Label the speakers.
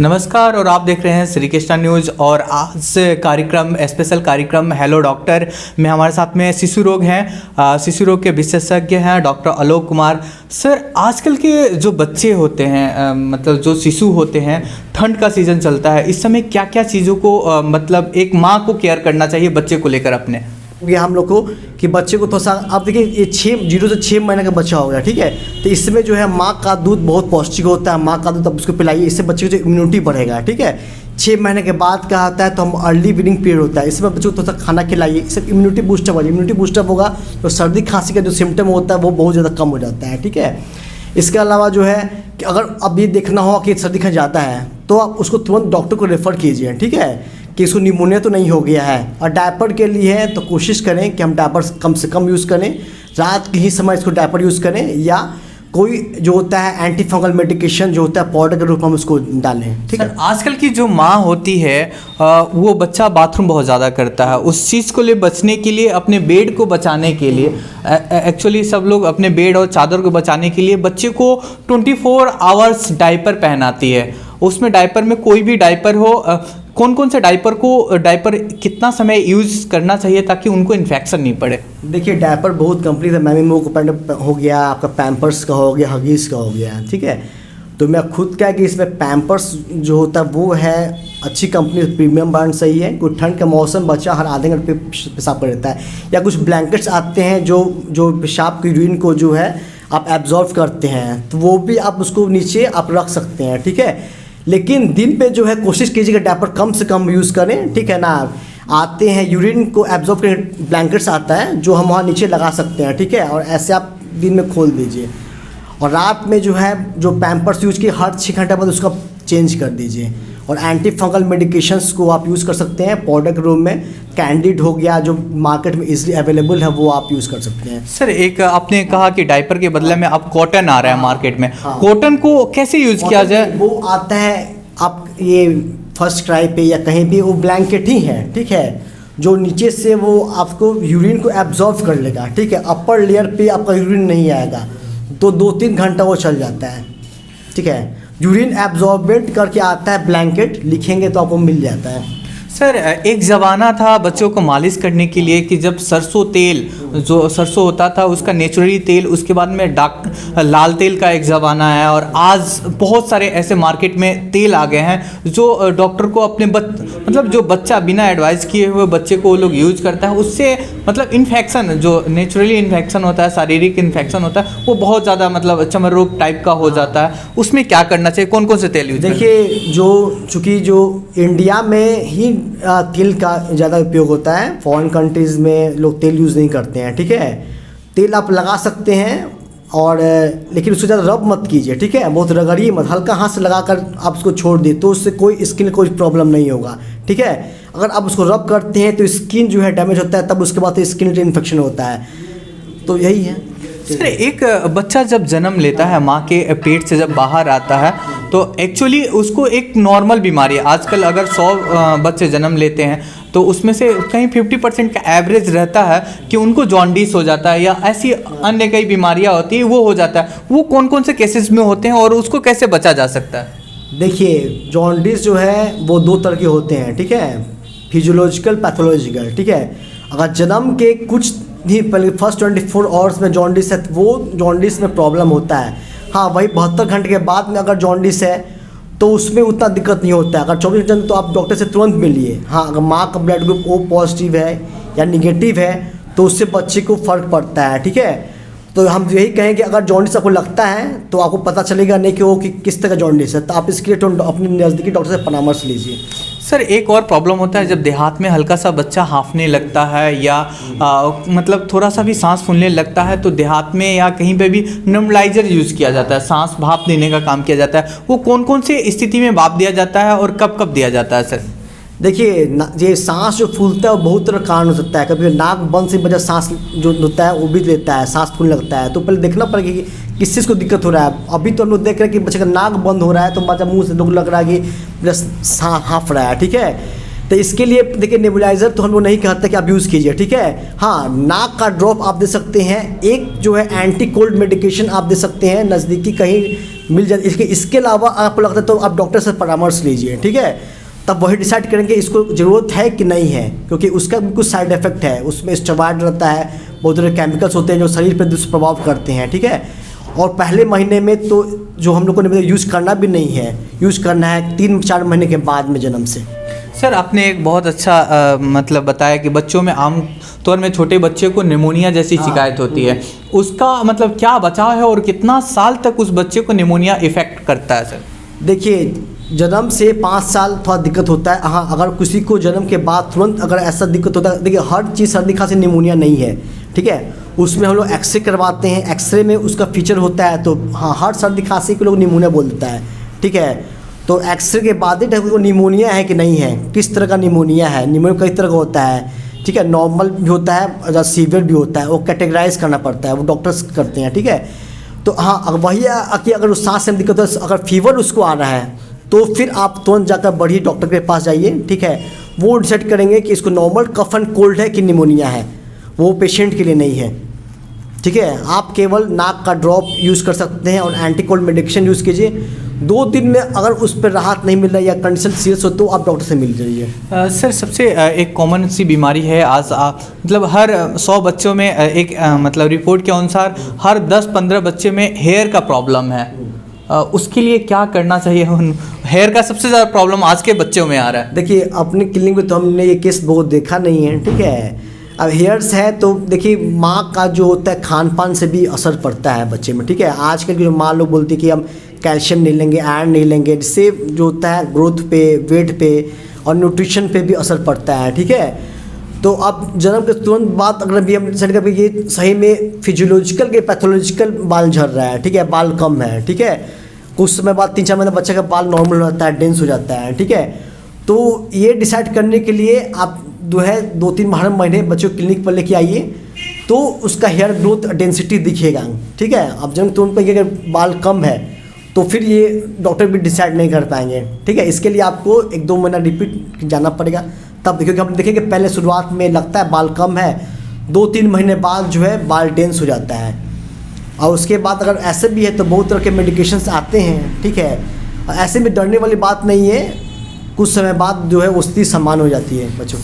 Speaker 1: नमस्कार और आप देख रहे हैं श्री कृष्णा न्यूज़। और आज कार्यक्रम स्पेशल कार्यक्रम हेलो डॉक्टर में हमारे साथ में शिशु रोग हैं, शिशु रोग के विशेषज्ञ हैं डॉक्टर आलोक कुमार। सर, आजकल के जो बच्चे होते हैं मतलब जो शिशु होते हैं, ठंड का सीज़न चलता है, इस समय क्या क्या चीज़ों को मतलब एक माँ को केयर करना चाहिए बच्चे को लेकर अपने?
Speaker 2: ये हम लोग को कि बच्चे को थोड़ा सा, आप देखिए ये 0 से 6 महीने का बच्चा हो गया, ठीक है। तो इसमें जो है माँ का दूध बहुत पौष्टिक होता है, माँ का दूध आप उसको पिलाइए, इससे बच्चे की जो इम्यूनिटी बढ़ेगा, ठीक है। 6 महीने के बाद क्या होता है तो हम अर्ली वीनिंग पीरियड होता है, इसमें बच्चों को थोड़ा सा खाना खिलाइए, इससे इम्यूनिटी बूस्टअप होगा। इम्यूनिटी बूस्टअप होगा तो सर्दी खांसी का जो सिम्टम होता है वो बहुत ज़्यादा कम हो जाता है, ठीक है। इसके अलावा जो है कि अगर अब ये देखना हो कि सर्दी खांसी ज़्यादा है तो आप उसको तुरंत डॉक्टर को रेफ़र कीजिए, ठीक है, कि इसको निमोनिया तो नहीं हो गया है। और डायपर के लिए है तो कोशिश करें कि हम डायपर कम से कम यूज़ करें, रात के ही समय इसको डायपर यूज़ करें, या कोई जो होता है एंटी फंगल मेडिकेशन जो होता है पाउडर के रूप में हम उसको डालें, ठीक है।
Speaker 1: आजकल की जो माँ होती है वो बच्चा बाथरूम बहुत ज़्यादा करता है, उस चीज़ को लिए बचने के लिए, अपने बेड को बचाने के लिए, एक्चुअली सब लोग अपने बेड और चादर को बचाने के लिए बच्चे को 24 आवर्स डायपर पहनाती है। उसमें डायपर में कोई भी डायपर हो, कौन कौन से डायपर कितना समय यूज़ करना चाहिए ताकि उनको इन्फेक्शन नहीं पड़े?
Speaker 2: देखिए डायपर बहुत कंपनी है, मैमी हो गया, आपका पैम्पर्स का हो गया, हगीज़ का हो गया, ठीक है। तो मैं खुद क्या कि इसमें पैम्पर्स जो होता है वो है अच्छी कंपनी, प्रीमियम ब्रांड सही है। कोई ठंड का मौसम बच्चा हर आधे घंटे पेशाब कर देता है, या कुछ ब्लैंकेट्स आते हैं जो पेशाब की यूरिन को जो है आप एब्जॉर्व करते हैं, तो वो भी आप उसको नीचे आप रख सकते हैं, ठीक है। लेकिन दिन पे जो है कोशिश कीजिएगा डायपर कम से कम यूज़ करें, ठीक है ना। आते हैं यूरिन को एब्जॉर्ब करने ब्लैंकेट्स आता है जो हम वहाँ नीचे लगा सकते हैं, ठीक है, और ऐसे आप दिन में खोल दीजिए। और रात में जो है जो पैम्पर्स यूज किए हर 6 घंटे बाद उसका चेंज कर दीजिए। और एंटी फंगल मेडिकेशंस को आप यूज़ कर सकते हैं पाउडर के रूप में, कैंडिड हो गया जो मार्केट में इजीली अवेलेबल है वो आप यूज़ कर सकते हैं।
Speaker 1: सर, एक आपने कहा कि डायपर के बदले में अब कॉटन आ रहा है मार्केट में, कॉटन को कैसे यूज़ किया जाए?
Speaker 2: वो आता है आप ये फर्स्ट क्राई पे या कहीं भी, वो ब्लैंकेट ही है, ठीक है, जो नीचे से वो आपको यूरिन को एब्जॉर्व कर लेगा, ठीक है। अपर लेयर पे आपका यूरिन नहीं आएगा तो 2-3 घंटा वो चल जाता है, ठीक है। यूरिन एब्जॉर्बेंट करके आता है ब्लैंकेट, लिखेंगे तो आपको मिल जाता है।
Speaker 1: सर, एक ज़माना था बच्चों को मालिश करने के लिए कि जब सरसों तेल, जो सरसों होता था उसका नेचुरली तेल, उसके बाद में लाल तेल का एक ज़माना है, और आज बहुत सारे ऐसे मार्केट में तेल आ गए हैं जो डॉक्टर को अपने मतलब जो बच्चा बिना एडवाइस किए हुए बच्चे को वो लोग यूज़ करता है, उससे मतलब इन्फेक्शन, जो नेचुरली इन्फेक्शन होता है, शारीरिक इन्फेक्शन होता है, वो बहुत ज़्यादा मतलब चमर रोग टाइप का हो जाता है। उसमें क्या करना चाहिए, कौन कौन से तेल यूज?
Speaker 2: देखिए चूँकि जो इंडिया में ही तेल का ज़्यादा उपयोग होता है, फॉरेन कंट्रीज़ में लोग तेल यूज़ नहीं करते हैं, ठीक है। तेल आप लगा सकते हैं और लेकिन उसको ज़्यादा रब मत कीजिए, ठीक है, बहुत रगड़िए मत, हल्का हाथ से लगाकर आप उसको छोड़ दिए तो उससे कोई स्किन कोई प्रॉब्लम नहीं होगा, ठीक है। अगर आप उसको रब करते हैं तो स्किन जो है डैमेज होता है, तब उसके बाद स्किन इन्फेक्शन होता है, तो यही है।
Speaker 1: सर, एक बच्चा जब जन्म लेता है, माँ के पेट से जब बाहर आता है तो एक्चुअली उसको एक नॉर्मल बीमारी है, आजकल अगर 100 बच्चे जन्म लेते हैं तो उसमें से कहीं 50% का एवरेज रहता है कि उनको जॉन्डिस हो जाता है या ऐसी अन्य कई बीमारियाँ होती है वो हो जाता है। वो कौन कौन से केसेस में होते हैं और उसको कैसे बचा जा सकता है?
Speaker 2: देखिए जॉन्डिस जो है वो 2 तरह के होते हैं, ठीक है, फिजियोलॉजिकल, पैथोलॉजिकल, ठीक है। अगर जन्म के कुछ ही पहले फर्स्ट 24 आवर्स में जॉन्डिस है तो वो जॉन्डिस में प्रॉब्लम होता है। हाँ, वही 72 घंटे के बाद में अगर जॉन्डिस है तो उसमें उतना दिक्कत नहीं होता है। अगर 24 घंटे तो आप डॉक्टर से तुरंत मिलिए। हाँ, अगर माँ का ब्लड ग्रुप ओ पॉजिटिव है या निगेटिव है तो उससे बच्चे को फ़र्क पड़ता है, ठीक है। तो हम यही कहें कि अगर जॉन्डिस आपको लगता है तो आपको पता चलेगा नहीं कि वो कि किस तरह का जॉन्डिस है, तो आप इसके लिए तो अपने नज़दीकी डॉक्टर से परामर्श लीजिए।
Speaker 1: सर, एक और प्रॉब्लम होता है जब देहात में हल्का सा बच्चा हाँफने लगता है या मतलब थोड़ा सा भी सांस फूलने लगता है तो देहात में या कहीं पे भी नेबुलाइजर यूज़ किया जाता है, सांस भाप देने का काम किया जाता है। वो कौन कौन से स्थिति में भाप दिया जाता है और कब कब दिया जाता है? सर
Speaker 2: देखिए ये सांस जो फूलता है वो बहुत तरह कारण हो सकता है। कभी नाक बंद से वजह सांस जो होता है वो भी लेता है, सांस फूलने लगता है, तो पहले देखना पड़ेगा कि किस चीज़ को दिक्कत हो रहा है। अभी तो हम लोग देख रहे हैं कि बच्चे का नाक बंद हो रहा है तो बच्चा मुंह से दुख लग रहा है कि हाँफ रहा है, ठीक है। तो इसके लिए देखिए नेबुलाइज़र तो हम लोग नहीं कहते कि आप यूज़ कीजिए, ठीक है। हाँ, नाक का ड्रॉप आप दे सकते हैं, एक जो है एंटी कोल्ड मेडिकेशन आप दे सकते हैं, नज़दीकी कहीं मिल जाए। इसके अलावा आपको लगता है तो आप डॉक्टर से परामर्श लीजिए, ठीक है। तब वही डिसाइड करेंगे इसको ज़रूरत है कि नहीं है, क्योंकि उसका भी कुछ साइड इफ़ेक्ट है, उसमें स्टेरॉइड रहता है, बहुत सारे केमिकल्स होते हैं जो शरीर पर दुष्प्रभाव करते हैं, ठीक है। और पहले महीने में तो जो हम लोग को यूज़ करना भी नहीं है, यूज़ करना है 3-4 महीने के बाद में जन्म से।
Speaker 1: सर आपने एक बहुत अच्छा मतलब बताया कि बच्चों में आम तौर में छोटे बच्चे को निमोनिया जैसी शिकायत होती है, उसका मतलब क्या बचाव है और कितना साल तक उस बच्चे को निमोनिया इफ़ेक्ट करता है? सर
Speaker 2: देखिए, जन्म से 5 साल थोड़ा दिक्कत होता है। हाँ, अगर किसी को जन्म के बाद तुरंत अगर ऐसा दिक्कत होता है, देखिए हर चीज़ सर्दी खांसी निमोनिया नहीं है, ठीक है। उसमें हम लोग एक्सरे करवाते हैं, एक्सरे में उसका फीचर होता है, तो हाँ हर सर्दी खांसी को लोग निमोनिया बोल देता है, ठीक है। तो एक्सरे के बाद ही वो निमोनिया है कि नहीं है, किस तरह का निमोनिया है। निमोनिया कई तरह का होता है, ठीक है, नॉर्मल भी होता है, सीवियर भी होता है, वो कैटेगराइज करना पड़ता है, वो डॉक्टर्स करते हैं, ठीक है। तो हाँ, वही कि अगर उस सांस में दिक्कत है, अगर फीवर उसको आ रहा है तो फिर आप तुरंत जाकर बढ़िए डॉक्टर के पास जाइए, ठीक है। वो डिसाइड करेंगे कि इसको नॉर्मल कफ एंड कोल्ड है कि निमोनिया है, वो पेशेंट के लिए नहीं है, ठीक है। आप केवल नाक का ड्रॉप यूज़ कर सकते हैं और एंटी कोल्ड मेडिकेशन यूज़ कीजिए। 2 दिन में अगर उस पर राहत नहीं मिल रहा है या कंडीशन सीरियस हो तो आप डॉक्टर से मिल जाइए।
Speaker 1: सर सबसे एक कॉमन सी बीमारी है आज मतलब हर 100 बच्चों में एक मतलब रिपोर्ट के अनुसार हर 10-15 बच्चे में हेयर का प्रॉब्लम है। उसके लिए क्या करना चाहिए? हेयर का सबसे ज़्यादा प्रॉब्लम आज के बच्चों में आ रहा है।
Speaker 2: देखिए, अपने क्लिनिक में तो हमने ये केस बहुत देखा नहीं है, ठीक है। अब हेयर्स है तो देखिए माँ का जो होता है खान पान से भी असर पड़ता है बच्चे में, ठीक है। आजकल की जो माँ लोग बोलती है कि हम कैल्शियम नहीं लेंगे, आयरन नहीं लेंगे, जिससे जो होता है ग्रोथ पे, वेट पे और न्यूट्रिशन पे भी असर पड़ता है, ठीक है। तो अब जन्म के तुरंत बाद अगर भी हम डिसाइड करें ये सही में फिजियोलॉजिकल के पैथोलॉजिकल बाल झड़ रहा है, ठीक है, बाल कम है, ठीक है, कुछ समय बाद 3-4 महीने बच्चे का बाल नॉर्मल हो जाता है, डेंस हो जाता है, ठीक है। तो ये डिसाइड करने के लिए आप जो है 2-3 महीने बच्चों को क्लिनिक पर लेके आइए, तो उसका हेयर ग्रोथ डेंसिटी दिखेगा, ठीक है। अब जब तुरंत पर अगर बाल कम है तो फिर ये डॉक्टर भी डिसाइड नहीं कर पाएंगे, ठीक है। इसके लिए आपको 1-2 महीना रिपीट जाना पड़ेगा, तब देखिए हम देखेंगे पहले शुरुआत में लगता है बाल कम है, 2-3 महीने बाद जो है बाल डेंस हो जाता है। और उसके बाद अगर ऐसे भी है तो बहुत तरह के मेडिकेशंस आते हैं, ठीक है। ऐसे में डरने वाली बात नहीं है, कुछ समय बाद जो है वो स्थिति समान हो जाती है बच्चों की।